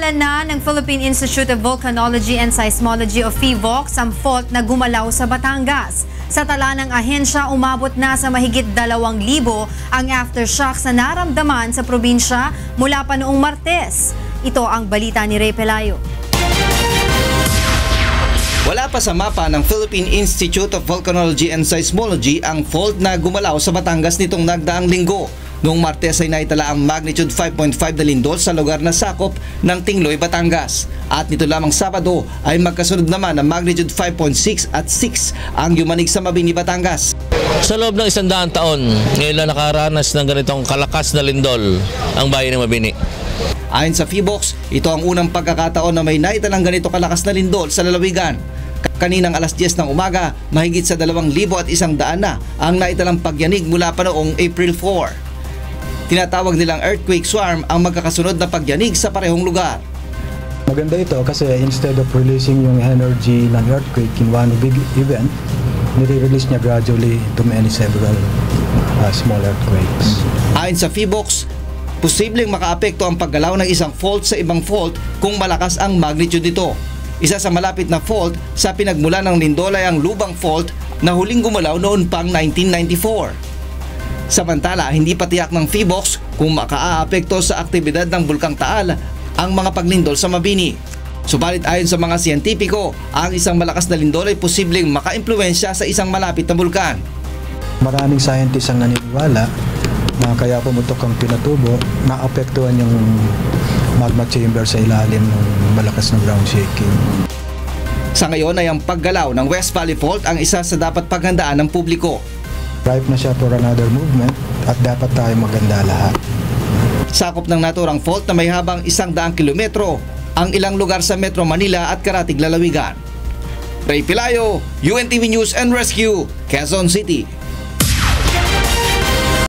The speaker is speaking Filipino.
Pinag-aralan na ng Philippine Institute of Volcanology and Seismology o PHIVOLCS ang fault na gumalaw sa Batangas. Sa tala ng ahensya, umabot na sa mahigit 2,000 ang aftershocks na naramdaman sa probinsya mula pa noong Martes. Ito ang balita ni Ray Pelayo. Wala pa sa mapa ng Philippine Institute of Volcanology and Seismology ang fault na gumalaw sa Batangas nitong nagdaang linggo. Noong Martes ay naitala ang magnitude 5.5 na lindol sa lugar na sakop ng Tingloy, Batangas. At nito lamang Sabado ay magkasunod naman ang magnitude 5.6 at 6 ang yumanig sa Mabini, Batangas. Sa loob ng 100 taon, ngayon lang nakaranas ng ganitong kalakas na lindol ang bayan ng Mabini. Ayon sa PHIVOLCS, ito ang unang pagkakataon na may naitalang ganito kalakas na lindol sa lalawigan. Kaninang alas 10 ng umaga, mahigit sa 2,100 na ang naitalang pagyanig mula pa noong April 4. Tinatawag nilang earthquake swarm ang magkakasunod na pagyanig sa parehong lugar. Maganda ito kasi instead of releasing yung energy ng earthquake in one big event, nire-release niya gradually to many several small earthquakes. Ayon sa PHIVOLCS, posibleng makaapekto ang paggalaw ng isang fault sa ibang fault kung malakas ang magnitude nito. Isa sa malapit na fault sa pinagmula ng lindol ay ang Lubang Fault na huling gumalaw noon pang 1994. Samantala, hindi pa tiyak ng PHIVOLCS kung makaaapekto sa aktibidad ng Bulkang Taal ang mga paglindol sa Mabini. Subalit ayon sa mga siyentipiko, ang isang malakas na lindol ay posibleng maka-impluwensya sa isang malapit na bulkan. Maraming scientists ang naniniwala na kaya pumutok ang Pinatubo, maapektuhan yung magma chamber sa ilalim ng malakas na ground shaking. Sa ngayon ay ang paggalaw ng West Valley Fault ang isa sa dapat paghandaan ng publiko. Ripe na siya for another movement at dapat tayo maganda lahat. Sakop ng naturang fault na may habang 100 kilometro ang ilang lugar sa Metro Manila at Karatig Lalawigan. Ray Pelayo, UNTV News and Rescue, Quezon City.